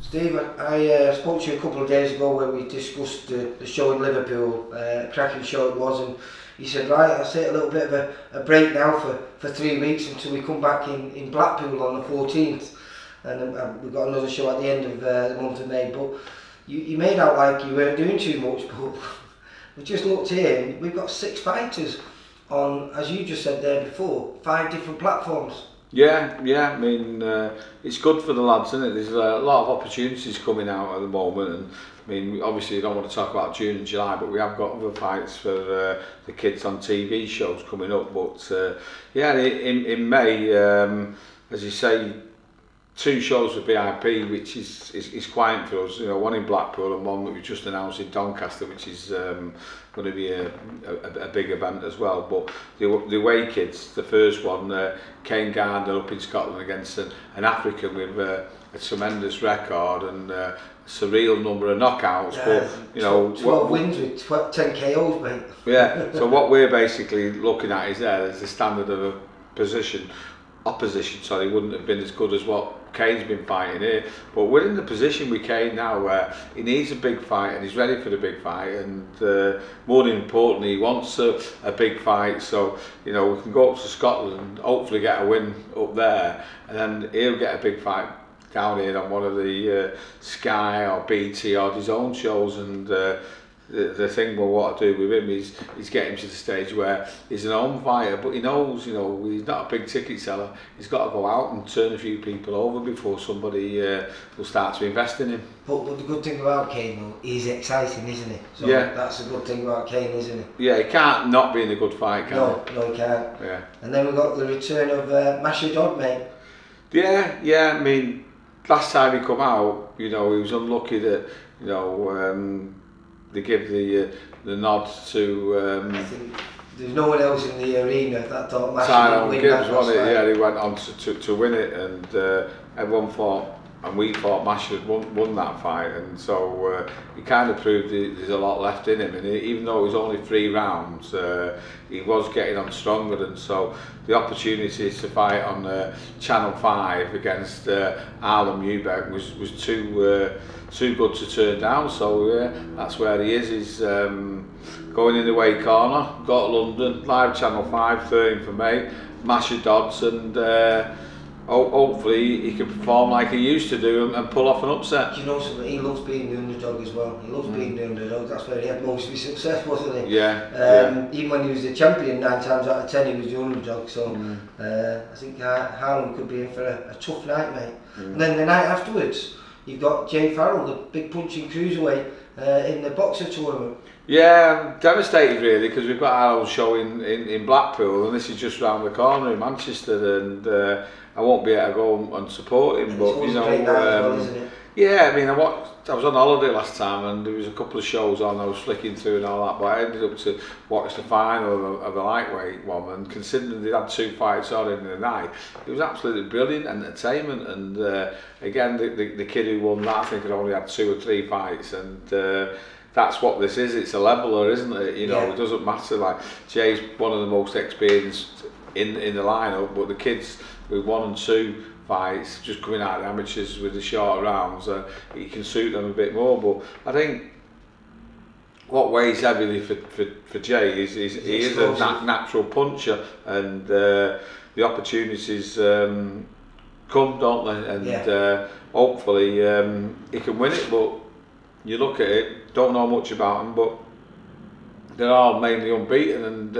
Steve, I spoke to you a couple of days ago when we discussed the show in Liverpool, cracking show it was, and you said, right, I'll take a little bit of a break now for 3 weeks until we come back in Blackpool on the 14th, and we've got another show at the end of the month of May, but you made out like you weren't doing too much, but we just looked here and we've got 6 fighters on, as you just said there before, 5 different platforms. Yeah, I mean, it's good for the lads, isn't it? There's a lot of opportunities coming out at the moment, and I mean, obviously you don't want to talk about June and July, but we have got other fights for the kids on TV shows coming up, but yeah, in May, as you say, 2 shows for BIP, which is quiet for us, you know, one in Blackpool and one that we just announced in Doncaster, which is going to be a big event as well. But the away kids, the first one, Kane Gardner up in Scotland against an African with a tremendous record and a surreal number of knockouts. Yeah, but you know, 12 wins with 10 KOs, mate. Yeah. So what we're basically looking at is the standard of opposition, sorry, wouldn't have been as good as what Kane's been fighting here, but we're in the position with Kane now where he needs a big fight and he's ready for the big fight, and more importantly, he wants a big fight. So you know, we can go up to Scotland, hopefully get a win up there, and then he'll get a big fight down here on one of the Sky or BT or his own shows, and the thing we want to do with him is get him to the stage where he's an home fighter, but he knows, you know, he's not a big ticket seller. He's got to go out and turn a few people over before somebody will start to invest in him. But the good thing about Kane, though, he's exciting, isn't he? So yeah, that's a good thing about Kane, isn't it? Yeah, he can't not be in a good fight, can he? No, he can't. Yeah. And then we've got the return of Masha Dodd, mate. Yeah. I mean, last time he come out, you know, he was unlucky that, you know, they give the nod to. I think there's no one else in the arena that thought Masha would win Gibbs, that. Wasn't it? Yeah, he went on to win it, and everyone thought, and we thought Masha had won that fight, and so he kind of proved there's a lot left in him, and even though it was only 3 rounds, he was getting on stronger, and so the opportunity to fight on Channel 5 against Arlen Mubeck was too good to turn down. So that's where he is. He's going in the away corner, got London, live Channel 5, 13th for May, Masha Dodds, and hopefully he can perform like he used to do and pull off an upset. Do you know something? He loves being the underdog as well. He loves being the underdog. That's where he had most of his success, wasn't he? Yeah. Even when he was the champion, 9 times out of 10 he was the underdog. So I think Harlem could be in for a tough night, mate. And then the night afterwards, you've got Jay Farrell, the big punching cruiserweight, in the boxer tournament. Yeah, I'm devastated really, because we've got our own show in Blackpool, and this is just round the corner in Manchester, and I won't be able to go and support him. And but you know, great night as well, isn't it? Yeah, I mean, I was on holiday last time, and there was a couple of shows on. I was flicking through and all that, but I ended up to watch the final of the lightweight one. And considering they had 2 fights on in the night, it was absolutely brilliant entertainment. And again, the kid who won that, I think, had only had 2 or 3 fights, and that's what this is. It's a leveler, isn't it? You know, It doesn't matter. Like Jay's one of the most experienced in the lineup, but the kids with 1 and 2 fights, just coming out of the amateurs with the short rounds, he can suit them a bit more. But I think what weighs heavily for Jay is he is a natural puncher, and the opportunities come, don't they? And hopefully he can win it. But you look at it, don't know much about them, but they're all mainly unbeaten, and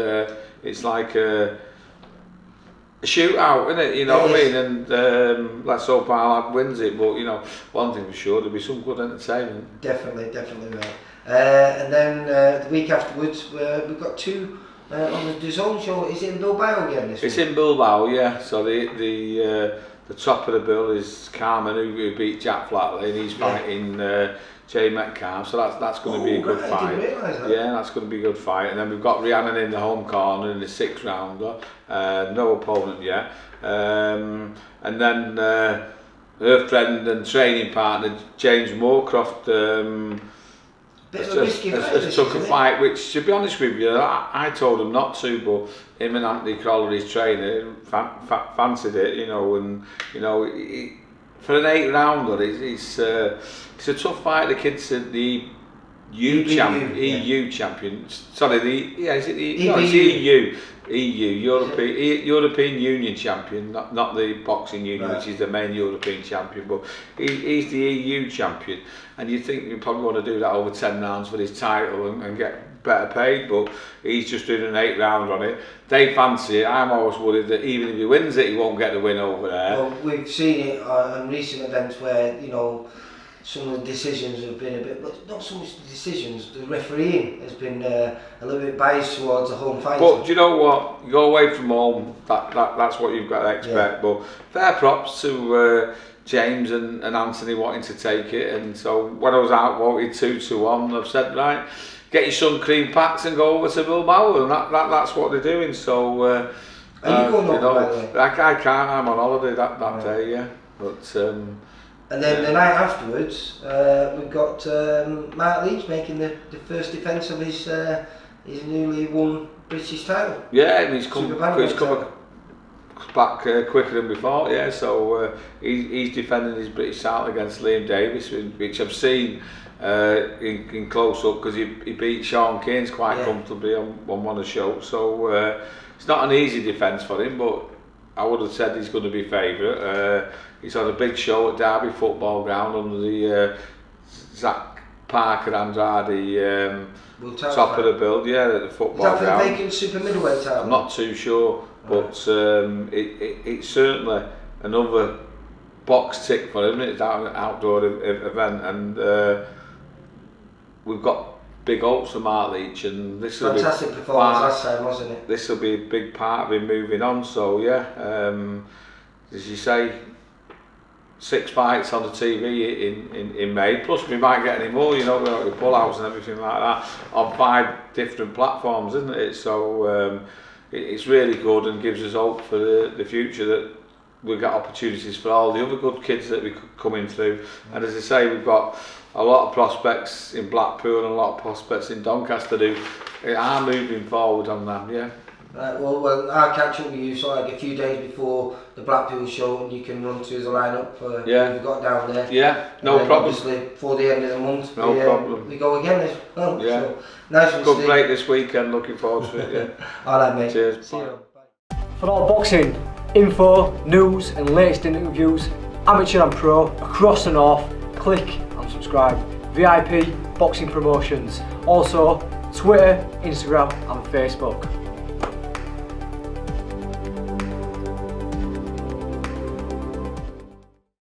it's like a shootout, isn't it? You know what I mean? And let's hope our lad wins it. But you know, one thing for sure, there'll be some good entertainment. Definitely, mate. And then the week afterwards, we've got 2 on the DAZN show. Is it in Bilbao again this week? It's in Bilbao, yeah. So the top of the bill is Carmen, who beat Jack Flatley, and he's fighting Jay Metcalf, so that's going to be a good fight. I didn't realise that. Yeah, that's going to be a good fight. And then we've got Rhiannon in the home corner in the 6th rounder, no opponent yet. And then her friend and training partner James Moorcroft bit of a risky fight. Has took a fight which, to be honest with you, I told him not to, but him and Anthony Croller, his trainer, fancied it, you know, and you know, for an 8 rounder, it's a tough fight. The kid said the EU champion. Sorry, is it it's European Union champion, not the boxing union, which is the main European champion, but he's the EU champion. And you think you probably want to do that over 10 rounds for his title and get better paid, but he's just doing an 8 round on it. They fancy it. I'm always worried that even if he wins it, he won't get the win over there. Well, we've seen it on recent events where, you know, some of the decisions have been a bit, but not so much the decisions, the refereeing has been a little bit biased towards the home fighter. But do you know what? You go away from home, that's what you've got to expect. Yeah. But fair props to James and Anthony wanting to take it. And so when I was outvoted 2-1, I've said, right, get your sun cream packs and go over to Bilbao, and that's what they're doing. So are you going over, by the way? I can't. I'm on holiday that day, yeah. But and then the night afterwards, we've got Mark Leach making the first defence of his newly won British title. Yeah, and he's come back quicker than before. Yeah, so he's defending his British title against Liam Davis, which I've seen in close up, because he beat Sean Keynes quite comfortably on one of the shows. So it's not an easy defence for him, but I would have said he's going to be favourite. He's had a big show at Derby Football Ground under the Zach Parker Andrade top of the build, at the football ground. Is that for the vacant super middleweight title? I'm not too sure, but it's certainly another box tick for him. It's an outdoor event, and we've got big hopes for Mark Leach, and this will be fantastic performance last time, wasn't it? This will be a big part of him moving on. So yeah, as you say, 6 fights on the TV in May, plus we might get any more, you know, with pullouts and everything like that, on 5 different platforms, isn't it? So it's really good and gives us hope for the future, that we've got opportunities for all the other good kids that we could coming through. And as I say, we've got a lot of prospects in Blackpool and a lot of prospects in Doncaster who are moving forward on them, yeah. Right, well, I'll catch up with you so like a few days before the Blackpool show, and you can run through the lineup for who we've got down there. Yeah, no problem. Obviously, before the end of the month, problem. We go again as well. Yeah. So, nice one, good break this weekend, looking forward to it, yeah. Alright, mate. Cheers. See you. Bye. For all boxing info, news and latest interviews, amateur and pro, across the north, click and subscribe. VIP Boxing Promotions. Also, Twitter, Instagram and Facebook.